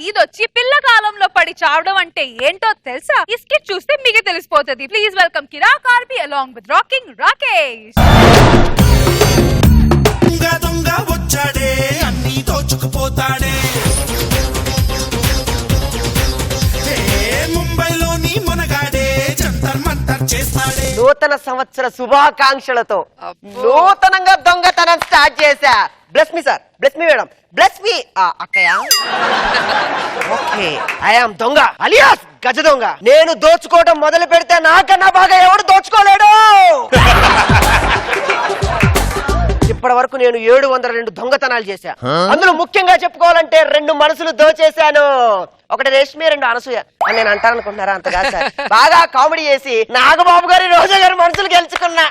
ఈదొచ్చి పిల్ల కాలంలో పడి చావడం అంటే ఏంటో తెలుసా? ఈ స్కిట్ చూస్తే మీకే తెలిసిపోతుంది. Please welcome Kirrak RP along with rocking Rakesh. దొంగ వచ్చాడే అన్ని దోచుకుపోతాడే, ముంబైలోని మునగాడే జంతర్ మంతర్ చేస్తాడే. నూతన సంవత్సర శుభాకాంక్షలతో నూతనంగా దొంగతనం స్టార్ట్ చేశా. Bless me sir, bless me madam, bless me అక్కయ్య. ఓకే, ఐ యామ్ దొంగ అలియాస్ గజ దొంగ. నేను దోచుకోవడం మొదలు పెడితే నాకన్నా బాగా ఎవడు దోచుకోలేడు. ఇప్పటి వరకు నేను 702 దొంగతనాలు చేశా. అందులో ముఖ్యంగా చెప్పుకోవాలంటే 2 మనసులు దోచేశాను. ఒకటి రేష్మి, 2 అనసూయ అని నేను అంటారనుకుంటున్నారా? అంతగా సార్ బాగా కామెడీ చేసి నాగబాబు గారి, రోజా గారి మనసులు గెలుచుకున్నా.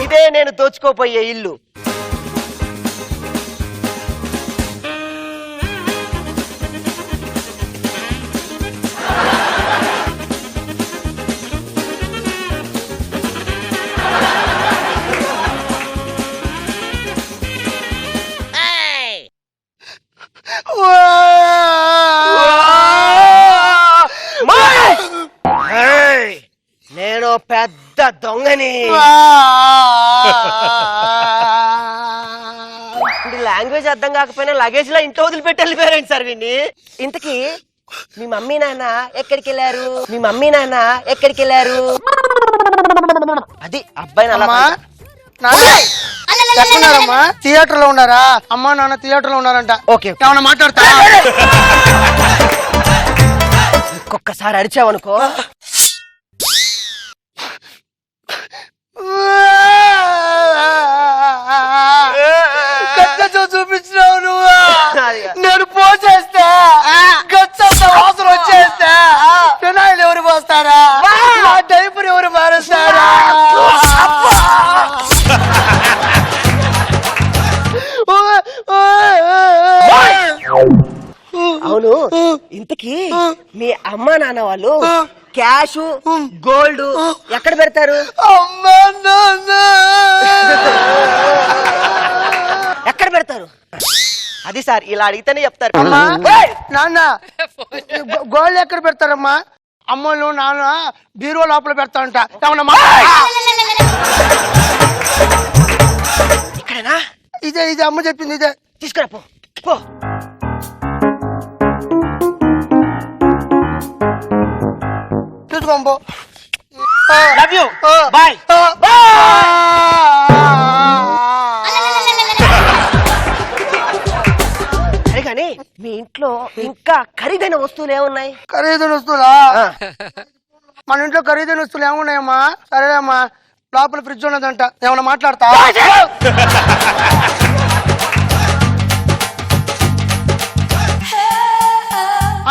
ఇదే నేను దోచుకోపోయే ఇల్లు. నేను పెద్ద దొంగని. ఇప్పుడు లాంగ్వేజ్ అర్థం కాకపోయినా లగేజ్ లో ఇంట్లో వదిలిపెట్టి వెళ్ళిపోయారండి సార్ వీడిని. ఇంతకీ మీ మమ్మీ నాన్న ఎక్కడికి వెళ్ళారు? మీ మమ్మీ నాన్న ఎక్కడికి వెళ్ళారు? అది అబ్బాయి ఎక్కడున్నారమ్మా? థియేటర్ లో ఉన్నారా? అమ్మా నాన్న థియేటర్ లో ఉన్నారంట. ఓకే, ఏమన్నా మాట్లాడతా? ఒక్కసారి అరిచావనుకో చూపించినావు నువ్వు. నేను పోసేస్తే గచ్చంత వాసన వచ్చేస్తే ఫినాయిల్ ఎవరు పోస్తారా? నా డైపర్ ఎవరు మారుస్తారా? అవును, ఇంతకీ మీ అమ్మా నాన్న వాళ్ళు క్యాష్ గోల్డ్ ఎక్కడ పెడతారు? అమ్మా నాన్న ఎక్కడ పెడతారు? అది సార్ ఇలా అడిగితేనే చెప్తారు. అమ్మా నాన్న గోల్డ్ ఎక్కడ పెడతారమ్మా? అమ్మలు నాన్న బీరో లోపల పెడతారంట. ఏమన్నా ఇక్కడనా? ఇదే ఇదే అమ్మ చెప్పింది. ఇదే తీసుకురా పో పో. చూసుకోంబో. Love you, bye. సరే కానీ మీ ఇంట్లో ఇంకా ఖరీదైన వస్తువులు ఏమున్నాయి? ఖరీదైన వస్తువులా? మన ఇంట్లో ఖరీదైన వస్తువులు ఏమున్నాయమ్మా? సరేమ్మా, లోపల ఫ్రిడ్జ్ ఉన్నదంట. ఏమన్నా మాట్లాడతా?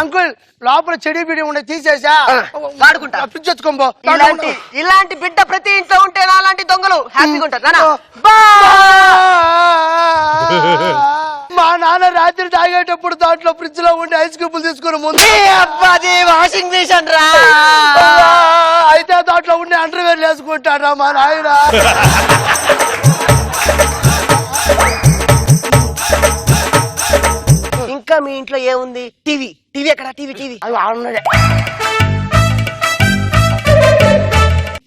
అంకుల్ లోపల చెడి బిడి ఉండే తీసేసా వాడుకుంటా. ఫ్రిడ్జ్ ఎత్తుకోబో. ఇలాంటి బిడ్డ ప్రతి ఇంట్లో ఉంటే అలాంటి దొంగలు హ్యాపీగా ఉంటారు. మా నాన్న రాత్రి తాగేటప్పుడు దాంట్లో ఫ్రిడ్జ్ లో ఉండే ఐస్ క్యూబులు తీసుకుని ముందు వాషింగ్ మిషన్ రా. అయితే దాంట్లో ఉండే అండర్వేర్ వేసుకుంటారా మా నాయన? ఇంకా మీ ఇంట్లో ఏముంది? టీవీ. టీవీ ఎక్కడ? టీవీ అది ఆడున్నదే.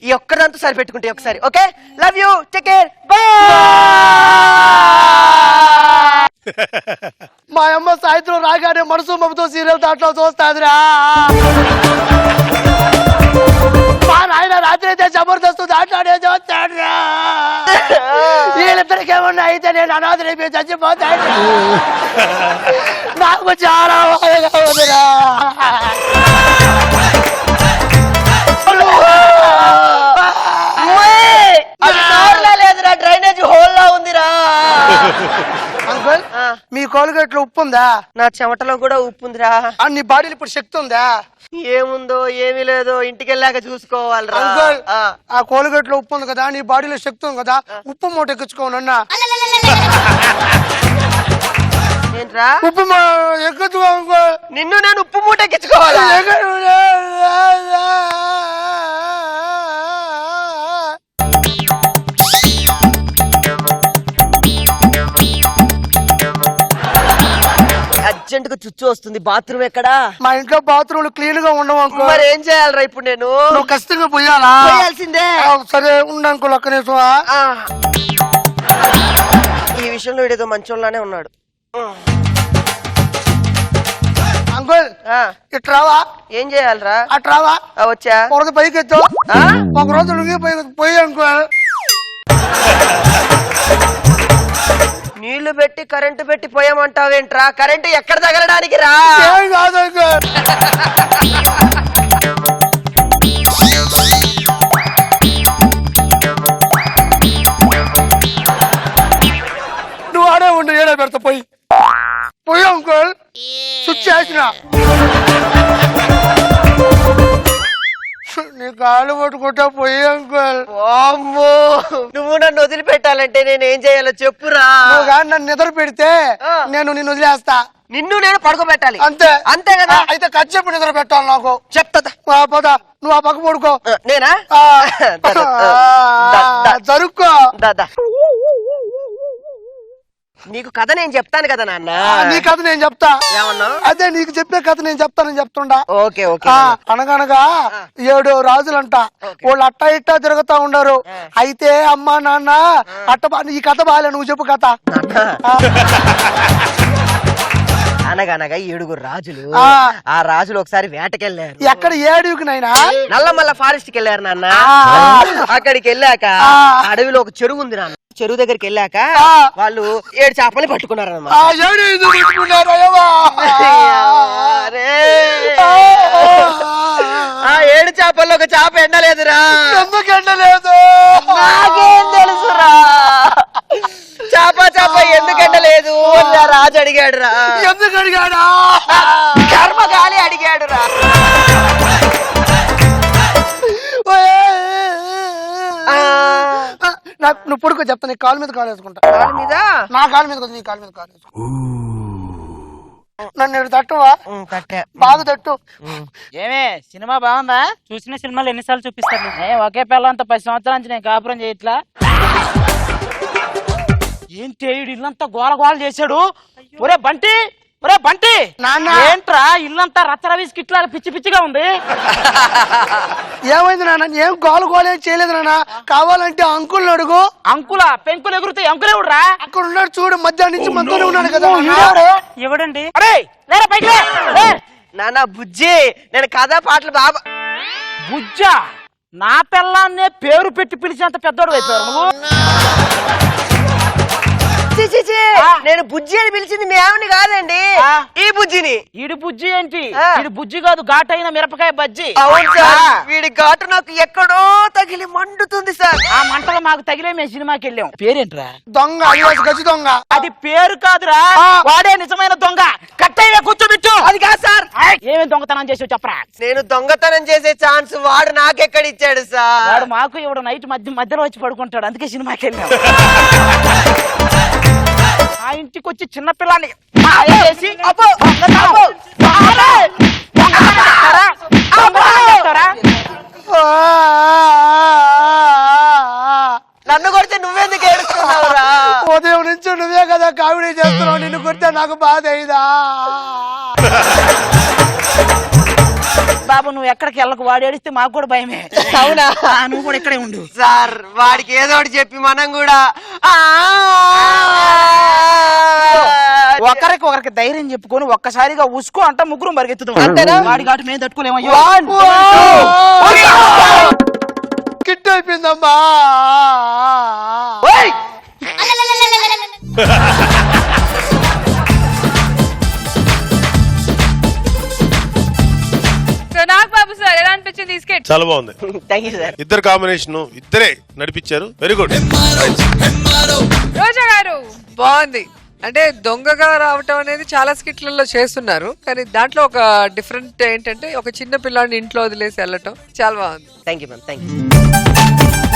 ఈ ఒక్కదంతా సరిపెట్టుకుంటే ఒకసారి. Okay, love you, take care, bye. మా అమ్మ సాయంత్రం రాగానే మనసు మమతో సీరియల్ దాంట్లో చూస్తాదిరా. మా నాయన రాత్రి అయితే జబర్దస్త్ దాంట్లోనే చూస్తాడురా. వీళ్ళిద్దరికి ఏమన్నా అయితే నేను అనాథరైపోయి చచ్చిపోతాడు. నాకు చాలా బాధగా ఉందిరా. లేదురా, డ్రైనేజ్ హోల్ లా ఉందిరా. అంకుల్ మీ కోల్గేట్ లో ఉప్పు ఉందా? నా చెమటలో కూడా ఉప్పు ఉందిరా. నీ బాడీలో ఇప్పుడు శక్తి ఉందా? ఏముందో ఏమీ లేదో ఇంటికి వెళ్ళాక చూసుకోవాలిరా. అంకుల్ ఆ కోల్గేట్ లో ఉప్పు ఉంది కదా, నీ బాడీలో శక్తి ఉంది కదా, ఉప్పు మూట ఎక్కించుకోనన్నా. ఏంట్రా ఉప్పు ఎక్కించుకో. నిన్ను నేను ఉప్పు మూట ఎక్కించుకోవాలా? అర్జెంట్ గా చుచ్చు వస్తుంది. బాత్రూమ్ ఎక్కడా? మా ఇంట్లో బాత్రూమ్లు క్లీన్ గా ఉండవు అంకుల్. మరి ఏం చేయాలరా ఇప్పుడు నేను? నువ్వు ఖచ్చితంగా పోయాలా? పోయాల్సిందే. సరే ఉండు అంకుల్, ఒక్క నిమిషం. ఈ విషయంలో వీడేదో మంచోళ్ళనే ఉన్నాడు. అంకుల్ ఇట్రావా? ఏం చేయాలరా? అట్రావా? వచ్చా. ఒక పైకి ఎత్తు. ఒక రోజు నువ్వు పోయి అంకుల్. నీళ్లు పెట్టి కరెంటు పెట్టి పోయామంటావేంట్రా? కరెంటు ఎక్కడ తగలడానికి రా? ఏం కాదు అంకుల్. నువ్వు ఆడే ఉండు, ఏడా పెడతా పోయి పోయి అంకుల్. స్విచ్ చేసిన నీ కాళ్ళు పట్టుకుంటా పోయి అంకుల్. అమ్మో, నువ్వు నన్ను వదిలిపెట్టాలంటే నేను ఏం చేయాలో చెప్పురా. నువ్వు కానీ నన్ను నిద్ర పెడితే నేను నిన్ను వదిలేస్తా. నిన్ను నేను పడుకోబెట్టాలి. అంతే అంతే కదా? అయితే కచ్చేపు నిద్ర పెట్టాలి నాకు. చెప్తా పద, నువ్వు ఆ పక్క పడుకో. నేనా? జరుక్కో. దాదా నీకు కథ నేను చెప్తాను కదా నాన్న. నీ కథ నేను చెప్తా. ఏమన్నా? అదే నీకు చెప్పే కథ నేను చెప్తానని చెప్తుండా. Okay okay. అనగనగా 7 రాజులంట. వాళ్ళు అట్టా ఇట్టా తిరుగుతా ఉండరు. అయితే అమ్మా నాన్న ఈ కథ బాలే, నువ్వు చెప్పు కథ. అనగనగా 7 రాజులు. ఆ రాజులు ఒకసారి వేటకెళ్ళారు. ఎక్కడ? ఏడుకి నైనా? నల్లమల్ల ఫారెస్ట్ కి వెళ్ళారు నాన్న. అక్కడికి వెళ్ళాక అడవిలో ఒక చెరువు ఉంది నాన్న. చెరువు దగ్గరికి వెళ్ళాక వాళ్ళు 7 చేపల్ని పట్టుకున్నారు అన్నమాట. 7 చేపల్లో ఒక చేప ఎండలేదురా. ఎందుకు ఎండలేదు? నాకేం తెలుసురా. చేప ఎందుకు ఎండలేదు రాజు అడిగాడు రా. ఎందుకు అడిగాడా? కర్మగాలి అడిగాడు రా. నువ్వు పడుకో, చెప్తా. నీ కాలు మీద కాలు వేసుకుంటా. కాలు మీద? నా కాలు మీద, నీ కాలు మీద కాలు వేసుకుంటా. నన్ను ఇక్కడ తట్టువా? బాగా తట్టు. ఏమే సినిమా బాగుందా? చూసిన సినిమాలు ఎన్నిసార్లు చూపిస్తారు? ఒకే పిల్లంతా 10 సంవత్సరాల నుంచి నేను కాపురం చేయట్లా. ఏంటి ఇల్లంతా గోల గోల చేశాడు. ఒరే బంటి, ఒరే బంటి, ఏంట్రా ఇల్లంతా రచ్చరవీస్ కిట్లా పిచ్చి పిచ్చిగా ఉంది? ఏమైంది నాన్న? ఏం గోలు గోలేం చేయలేదు నాన్న. కావాలంటే అంకుల్ అడుగు. అంకులా? పెంకులు ఎగురుతే అంకులేవుడ్రా? అక్కడ ఉన్నాడు చూడు, మధ్యాహ్నం నుంచి మనతోనే ఉన్నాడు కదా. ఇవ్వడండి. అరే లేరా పైకి లే. నాన్న బుజ్జి, నేను కథా పాటలు బాబా. బుజ్జా? నా పిల్లాన్నే పేరు పెట్టి పిలిచేంత పెద్దోడు అయిపోయారు నువ్వు. నేను బుజ్జి అని పిలిచింది మీ ఆవిని కాదండి, ఈ బుజ్జిని. ఈడి బుజ్జి ఏంటి? ఈడి బుజ్జి కాదు, ఘాటైన మిరపకాయ బజ్జి. అవును సార్, వీడి ఘాటు నాకు ఎక్కడో తగిలి మండుతుంది సార్. ఆ మంటలు మాకు తగిలే మేము సినిమాకి వెళ్ళాం. పేరేంట్రా? దొంగ, గజి దొంగ. అది పేరు కాదురా, వాడే నిజమైన దొంగ. కట్టయ్య కూర్చోబెట్టు. అది కాదు సార్. ఏమేమి దొంగతనం చేసావు చెప్పరా? నేను దొంగతనం చేసే ఛాన్స్ వాడు నాకెక్కడ ఇచ్చాడు సార్? వాడు మాకు ఇవ్వడు. నైట్ మధ్యలో వచ్చి పడుకుంటాడు, అందుకే సినిమాకి వెళ్ళాం. ఆ ఇంటికి వచ్చి చిన్న పిల్లాన్ని చేసి నన్ను కొడితే నువ్వెందుకు ఏడుస్తున్నావురా? ఉదయం నుంచి నువ్వే కదా కామెడీ చేస్తున్నావు. నిన్ను కొడితే నాకు బాధ అయిందా? బాబు నువ్వు ఎక్కడికి వెళ్ళకు, వాడు ఏడిస్తే మాకు కూడా భయమే. అవునా? నువ్వు కూడా ఇక్కడే ఉండు సార్. వాడికి ఏదో ఒకటి చెప్పి మనం కూడా ఒకరికి ధైర్యం చెప్పుకొని ఒక్కసారిగా ఉసుకో అంట ముగ్గురు పరిగెత్తుతాం. అంతేనా? వాడి ఘాటు మేము తట్టుకోలేమయ్యో. కిట్ అయిపోయిందమ్మా. నాగబాబు సార్ ఎలా అనిపించింది ఈ స్కిట్? చాలా బాగుంది. Thank you sir. ఇద్దరు కాంబినేషన్, ఇద్దరే నడిపించారు. Very good. రోజా గారు బాగుంది. అంటే దొంగగా రావటం అనేది చాలా స్కిట్లలో చేస్తున్నారు, కానీ దాంట్లో ఒక డిఫరెంట్ ఏంటంటే ఒక చిన్న పిల్లాడిని ఇంట్లో వదిలేసి వెళ్ళటం చాలా బాగుంది. Thank you ma'am. Thank you.